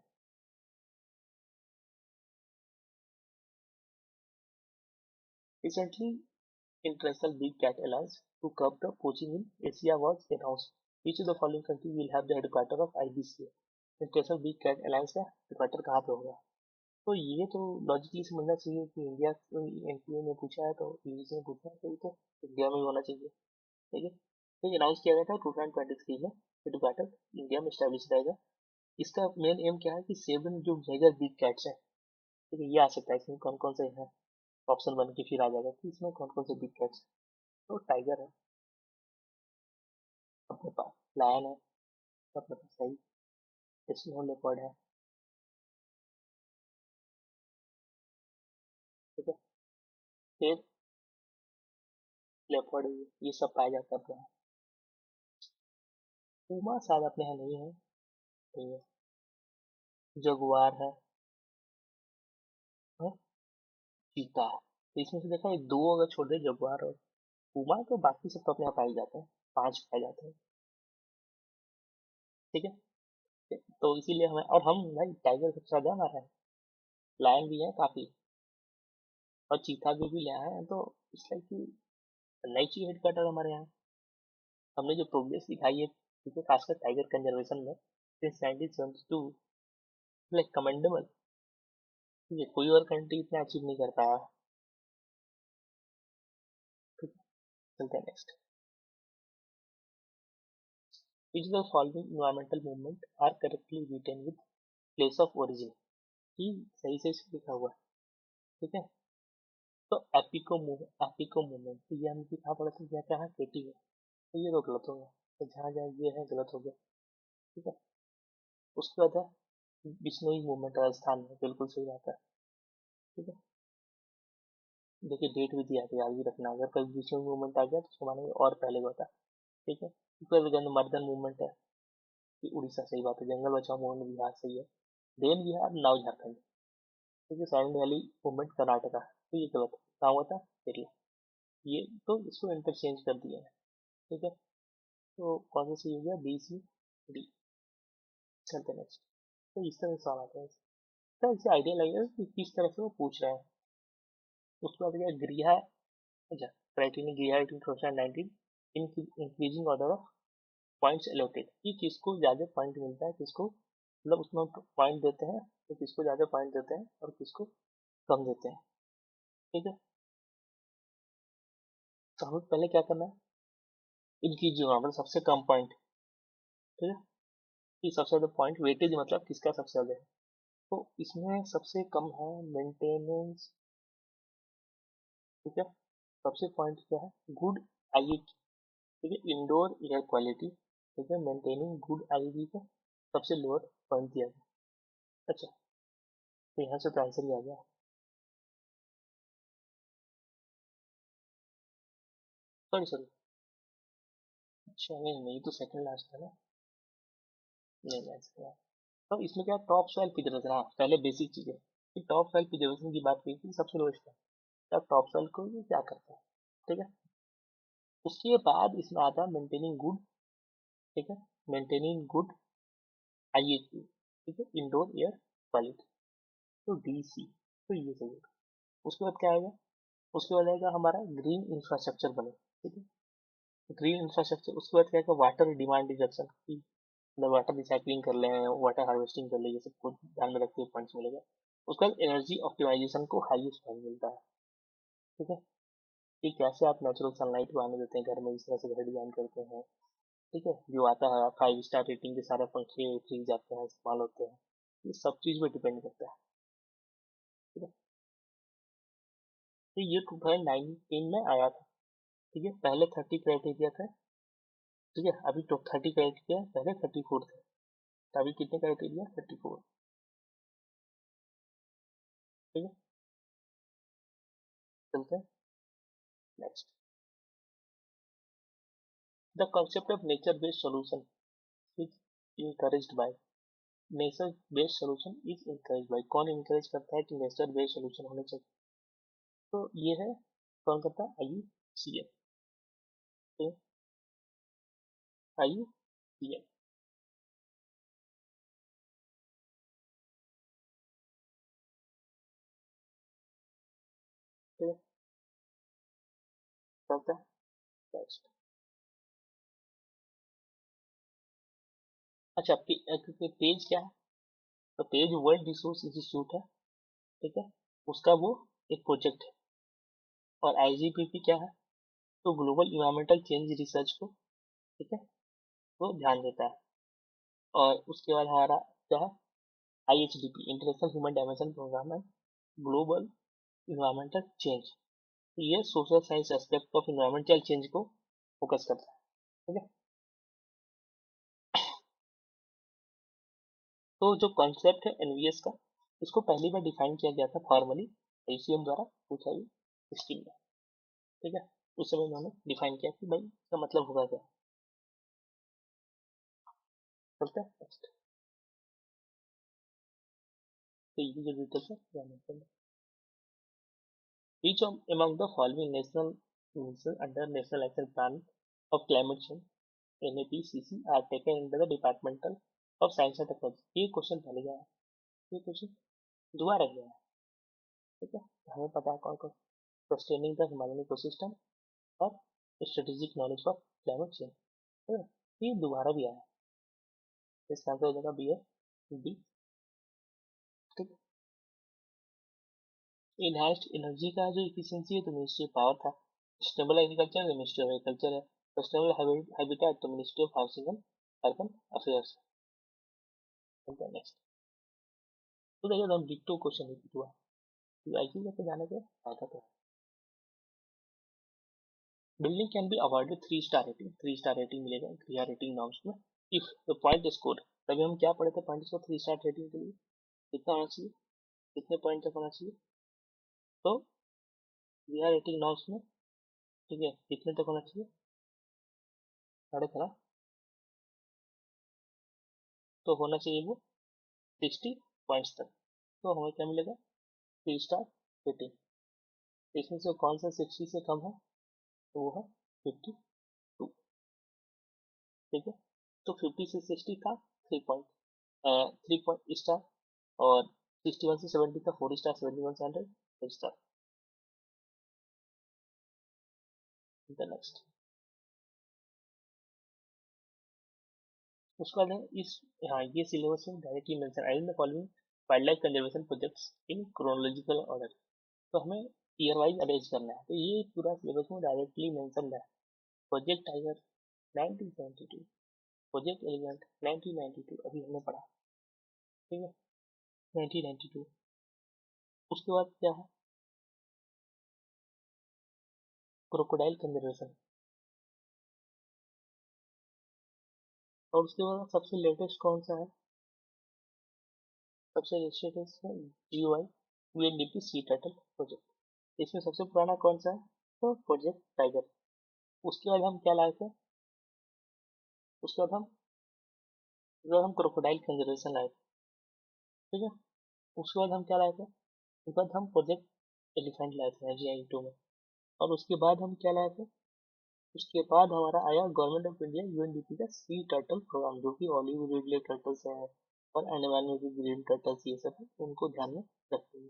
recently International Big Cat Alliance to curb the poaching in Asia was announced. Which of the following country will have the headquarter of IBCA? International big cat alliance का headquarter कहाँ पे होगा? तो ये तो logically समझना चाहिए कि इंडिया एनपीओ में पूछा है तो यूजीसी ने पूछा है तो ये तो इंडिया में ही होना चाहिए। ठीक है, तो ये अनाउंस किया गया था 2023 में हेडक्वार्टर इंडिया में स्टैब्लिश रहेगा। इसका मेन एम क्या है कि 7 जो मेजर बिग कैट्स हैं, ठीक है, ये आ सकता है इसमें कौन कौन से हैं, ऑप्शन बन के फिर आ जाएगा कि इसमें कौन कौन से बिग कैट्स। तो टाइगर है अपने पास, लायन है अपने पास, सही, स्नो लेपर्ड है, ठीक है, फिर लेपर्ड, ये सब पाया जाता है अपने यहाँ। पूमा शायद अपने यहाँ नहीं है, नहीं है। जगुआर है और चीता है। तो इसमें से देखा, ये दो अगर छोड़ दे, जगुआर और पूमा, तो बाकी सब तो अपने यहाँ पाए जाते हैं, 5 पाए जाते हैं। ठीक है, तो इसीलिए हमें, और हम भाई टाइगर सबसे ज्यादा हमारा है, लायन भी है काफी, और चीता भी ले आए हैं, तो इसलिए कि नई चीज हेडक्वार्टर हमारे यहाँ। हमने जो प्रोग्रेस दिखाई है, ठीक है, खासकर टाइगर कंजर्वेशन में सिंस 1972, लाइक कमेंडेबल। ठीक है, कोई और कंट्री इतना अचीव नहीं कर पाया। ठीक है, चलते हैं next. Which of the following environmental movement are correctly written with place of origin? ये सही से लिखा हुआ है। ठीक है, तो एपिको मूवमेंट, तो ये हम कहाँ पढ़ा था, क्या कहा, केटी है, तो ये तो गलत हो गया, तो जहाँ जहाँ ये है गलत हो गया। ठीक है, उसके बाद है बिश्नोई मूवमेंट, राजस्थान में, बिल्कुल सही बात है। ठीक है, देखिए डेट भी दिया था, याद भी रखना, अगर कभी बिश्नोई मूवमेंट आ गया तो उसको मानेंगे और पहले का था। ठीक है, उसके बाद मर्दन मूवमेंट है, ये उड़ीसा, सही बात है। जंगल बचाओ मूवमेंट बिहार, सही है। Then Bihar, now Jharkhand. ठीक है, साइलेंट वैली मूवमेंट कर्नाटका, तो ये गलत है, कहाँ हुआ था, केरला। ये तो इसको इंटरचेंज कर दिया है। ठीक है, तो कौन सा सही हो गया, बी सी डी। चलते नेक्स्ट। तो इस तरह से सवाल आता है, तो इससे आइडिया लगेगा कि किस तरह से वो पूछ रहे हैं। उसके बाद क्या, ग्रीहा, अच्छा, क्राइटेरियन ग्रीहा 2019, increasing order of points allotted, कि किसको ज्यादा पॉइंट मिलता है, किसको, मतलब उसमें पॉइंट देते हैं तो किसको ज्यादा पॉइंट देते हैं और किसको कम देते हैं। ठीक है, तो हमें पहले क्या करना है, इनकी जो मतलब सबसे कम पॉइंट। ठीक है, कि सबसे ज्यादा पॉइंट वेटेज, मतलब किसका सबसे ज्यादा है, तो इसमें सबसे कम है मेंटेनेंस। ठीक है, सबसे पॉइंट क्या है, गुड आईईटी। ठीक है, इंडोर एयर क्वालिटी। ठीक है, मेंटेनिंग गुड आईईटी का सबसे लोअर पॉइंट दिया गया। अच्छा, तो यहाँ से तो आंसर ही आ गया। सॉरी सॉरी, अच्छा नहीं नहीं, तो सेकंड लास्ट था ना, नहीं नहीं आंसर। तो इसमें क्या, टॉप सॉइल प्रिजर्वेशन, हाँ पहले बेसिक चीज है कि टॉप सॉइल प्रिजर्वेशन की बात की थी, सबसे लोएस्ट है। अब टॉप सॉइल को ये क्या करता है, ठीक है, उसके बाद इसमें आता है मेंटेनिंग गुड। ठीक है, मेंटेनिंग गुड आईएक्यू। ठीक है, इंडोर एयर क्वालिटी, तो डीसी, तो ये सही है। उसके बाद क्या आएगा, उसके बाद आएगा हमारा ग्रीन इंफ्रास्ट्रक्चर बने। ठीक है, ग्रीन इंफ्रास्ट्रक्चर, उसके बाद क्या आएगा, वाटर डिमांड रिडक्शन, मतलब वाटर रिसाइकलिंग कर ले, वाटर हार्वेस्टिंग कर ले, ये सब कुछ ध्यान में रखते हुए पॉइंट्स मिलेगा। उसके बाद एनर्जी ऑप्टिमाइजेशन को हाईएस्ट पॉइंट मिलता है। ठीक है, कि कैसे आप नेचुरल सनलाइट को आने देते हैं घर में, इस तरह से घर डिजाइन करते हैं। ठीक है, जो आता है 5 स्टार रेटिंग के सारे पंखे फ्रीज आते हैं, इस्तेमाल होते हैं, ये सब चीज पे डिपेंड करता है। ठीक है, तो ये 2019 में आया था। ठीक है, पहले 30 क्राइटेरिया थे। ठीक है, अभी तो 30 क्राइटेरिया, पहले 34 थे, तो अभी कितने क्राइटेरिया, 34। ठीक है, चलते हैं next. The concept of nature based solution is encouraged by, nature based solution is encourage by, कौन इंकरेज करता है कि नेचर बेस्ड सोल्यूशन होने चाहिए, तो ये है, कौन करता है, आई सी एफ। आई सी एफ। करता है नेक्स्ट। अच्छा पेज क्या है? तो पेज वर्ल्ड रिसोर्स इंस्टीट्यूट है, ठीक है, उसका वो एक प्रोजेक्ट है। और आईजीपीपी क्या है? तो ग्लोबल इन्वायरमेंटल चेंज रिसर्च को, ठीक है, वो ध्यान देता है। और उसके बाद हमारा क्या है? आईएचडीपी इंटरनेशनल ह्यूमन डायमेंशन प्रोग्राम है ग्लोबल इन्वायरमेंटल चेंज। ये social science aspect of environmental change को फोकस करता है, ठीक है। तो जो कॉन्सेप्ट है एनवीएस का, इसको पहली बार डिफाइन किया गया था फॉर्मली आईसीएम द्वारा 2016 में, ठीक है। उस समय उन्होंने डिफाइन किया कि भाई इसका मतलब होगा क्या। चलते हैं नेक्स्ट। तो ये जो डिटेल्स है ध्यान रखना। Each of among the following national initiatives under National Action Plan of Climate Change NAPCC are taken under the Departmental of Science and Technology। ये क्वेश्चन पहले गया है, ये क्वेश्चन दोबारा गया है, ठीक है। हमें पता है कौन कौन। सस्टेनिंग द हिमालयन इकोसिस्टम और strategic knowledge for climate change, ठीक है। ये दोबारा भी आया है, इसका आंसर हो जाएगा बी है डी, ठीक है। इनहांस्ड एनर्जी का जो इफिशियंसी है तो मिनिस्ट्री ऑफ पावर था। सस्टेनेबल एग्रीकल्चर तो मिनिस्ट्री ऑफ एग्रीकल्चर है। सस्टेनेबल हैबिटेट तो ministry of housing and urban affairs. Next. तो देखिए हम डिक्टो क्वेश्चन रिपीट हुआ, तो आईक्यू लेके जाने के फायदा तो है। Building can be awarded 3 star rating, 3 star rating मिलेगा क्रिया रेटिंग नॉर्म्स में इफ द पॉइंट स्कोर। तभी हम क्या पढ़े थे पॉइंट स्कोर 3 स्टार रेटिंग के लिए कितना होना चाहिए, कितने पॉइंट तक होना चाहिए। तो क्रिया रेटिंग नॉर्म्स में, ठीक है, कितने तक होना चाहिए, 3.5, तो होना चाहिए वो 60 पॉइंट्स तक। तो हमें क्या मिलेगा, 3 स्टार रेटिंग। इसमें से कौन सा 60 से कम है, तो वो है 52, ठीक है। तो 50 से 60 का 3 स्टार, और 61 से 70 का 4 स्टार, 71 से 100 5 स्टार। नेक्स्ट। उसके बाद है इस, हाँ ये सिलेबस में directly mention I the following wild life conservation projects in chronological order. तो हमें ईयर वाइज अरेंज करना है, तो ये पूरा सिलेबस में डायरेक्टली मेंशन है। प्रोजेक्ट टाइगर 1972, प्रोजेक्ट एलिफेंट 1992 अभी हमने पढ़ा, ठीक है, 1992। उसके बाद क्या है, क्रोकोडाइल कंजर्वेशन। और उसके बाद सबसे लेटेस्ट कौन सा है, सबसे लेटेस्ट है GOI UNDP sea turtle project. इसमें सबसे पुराना कौन सा है, तो प्रोजेक्ट टाइगर। उसके बाद हम क्या लाए थे, उसके बाद हम क्रोकोडाइल कंजर्वेशन लाए थे, ठीक है। उसके बाद हम क्या लाए थे, उसके बाद हम प्रोजेक्ट एलिफेंट लाए थे जीआई 2 में। और उसके बाद हम क्या लाए थे, उसके बाद हमारा आया गवर्नमेंट ऑफ इंडिया यूएनडीपी का सी टर्टल प्रोग्राम, जो कि ऑलिव रिडले टर्टल्स है और एनिमल में भी ग्रीन टर्टल्स ये सब है, उनको ध्यान में रखते हुए,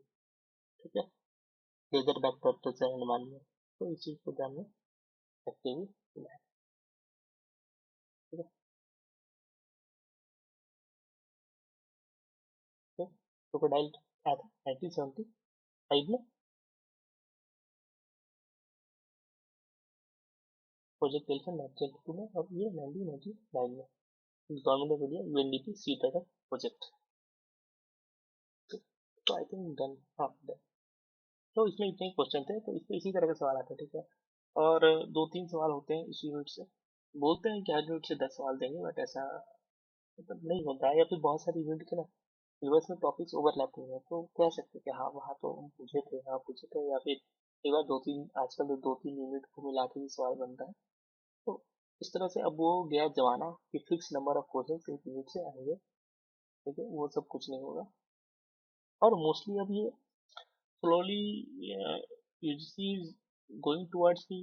ठीक है। लेदर बैक टर्टल्स है एनिमल में, तो इस चीज को ध्यान में रखते हुए बनाया, ठीक है। तो क्रोकोडाइल आया था 1975 में, प्रोजेक्ट एलिफेंट 1982 में, और ये 1999 में government of India UNDP sea turtle project. तो आई थिंक डन, हाँ डन। तो इसमें इतने ही क्वेश्चन थे, तो इसमें इसी तरह के सवाल आते हैं, ठीक है। और 2-3 सवाल होते हैं इस यूनिट से। बोलते हैं कि हर यूनिट से 10 सवाल देंगे, बट ऐसा मतलब नहीं होता है, या फिर बहुत सारी यूनिट के ना सिलेबस में टॉपिक्स ओवरलैपिंग है, तो कह सकते हैं कि हाँ वहाँ तो हम पूछे थे, हाँ पूछे थे, या फिर एक बार 2-3, आजकल तो 2-3 यूनिट को मिला के भी सवाल बनता है। तो इस तरह से अब वो गया जमाना कि फिक्स नंबर ऑफ क्वेश्चन एक यूनिट से आएंगे, ठीक है, वो सब कुछ नहीं होगा। और मोस्टली अब ये slowly UGC is going towards की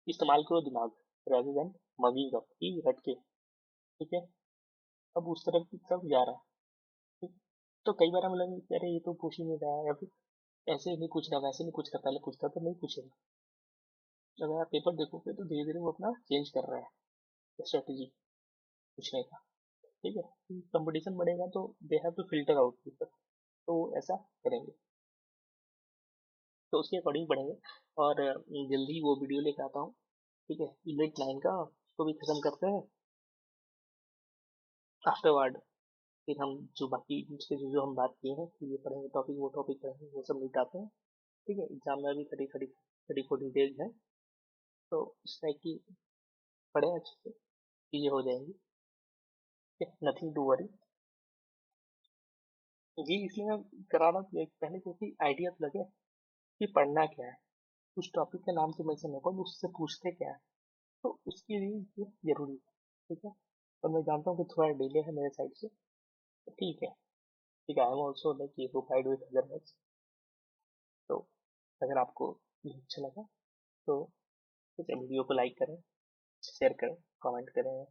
इस्तेमाल करो दिमाग rather देन मगिंग अप की हट के, ठीक है। अब उस तरफ की तरफ जा रहा है, ठीक। तो कई बार हम लगे कि अरे ये तो पूछ ही नहीं रहा है, या फिर ऐसे नहीं पूछ रहा, वैसे नहीं पूछ रहा, पहले पूछता तो नहीं पूछेगा। अगर आप पेपर देखोगे तो धीरे धीरे वो अपना चेंज कर रहा है स्ट्रेटेजी पूछने का। ठीक है, कंपटीशन बढ़ेगा तो they have to filter out paper, तो वो ऐसा करेंगे, तो उसके अकॉर्डिंग पढ़ेंगे। और जल्दी वो वीडियो लेके आता हूँ। ठीक है, यूनिट 9 का उसको भी खत्म करते हैं आफ्टरवर्ड। फिर हम जो बाकी उसके जो जो हम बात किए हैं कि ये पढ़ेंगे टॉपिक, वो टॉपिक पढ़ेंगे, वो सब निपटाते हैं। ठीक है, एग्जाम में अभी 30 40 डेज है, तो इस टाइप की पढ़े अच्छे से, चीज़ें हो जाएंगी। Nothing to worry. ये इसलिए मैं करा रहा हूँ पहले, क्योंकि आइडिया तो लगे कि पढ़ना क्या है, उस टॉपिक का नाम तो मेंशन होगा, उससे पूछते क्या है, तो उसके लिए ये जरूरी है। ठीक है, और मैं जानता हूँ कि थोड़ा डिले है मेरे साइड से, तो ठीक है। ठीक है, I am also like occupied with other works. तो अगर आपको ये अच्छा लगा तो ठीक है, वीडियो को लाइक करें, शेयर करें, कमेंट करें,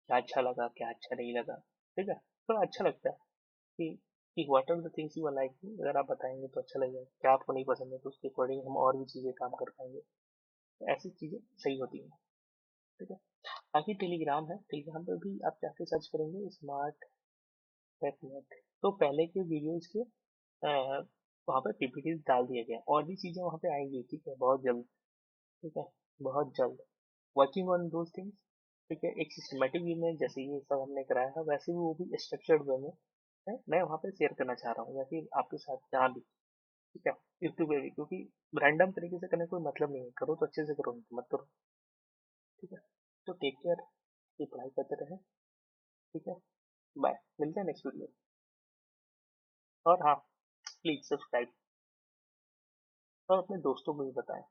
क्या अच्छा लगा क्या अच्छा नहीं लगा। ठीक है, थोड़ा अच्छा लगता है कि what are the things you are like, अगर आप बताएंगे तो अच्छा लगेगा, क्या आपको नहीं पसंद है तो उसके अकॉर्डिंग हम और भी चीज़ें काम कर पाएंगे, तो ऐसी चीज़ें सही होती हैं। ठीक है, बाकी टेलीग्राम है, टेलीग्राम पर भी आप जाके सर्च करेंगे स्मार्ट नेट, तो पहले के वीडियोज के वहाँ पे पीपीटी डाल दिया गया, और भी चीज़ें वहाँ पे आएंगी। ठीक है, बहुत जल्द। ठीक है, बहुत जल्द, वर्किंग ऑन दोज थिंग्स। ठीक है, एक सिस्टमेटिक वे में जैसे ये सब हमने कराया है, वैसे भी वो भी स्ट्रक्चर्ड वे में है, मैं वहाँ पे शेयर करना चाह रहा हूँ, या फिर आपके साथ जहाँ भी। ठीक है, यूट्यूब पे भी, क्योंकि रैंडम तरीके से करने का कोई मतलब नहीं है, करो तो अच्छे से करो, नहीं तो मत करो। ठीक है, तो टेक केयर, ये पढ़ाई करते रहे। ठीक है, बाय, मिलते हैं नेक्स्ट वीडियो। और हाँ, प्लीज सब्सक्राइब और अपने दोस्तों को भी बताएं।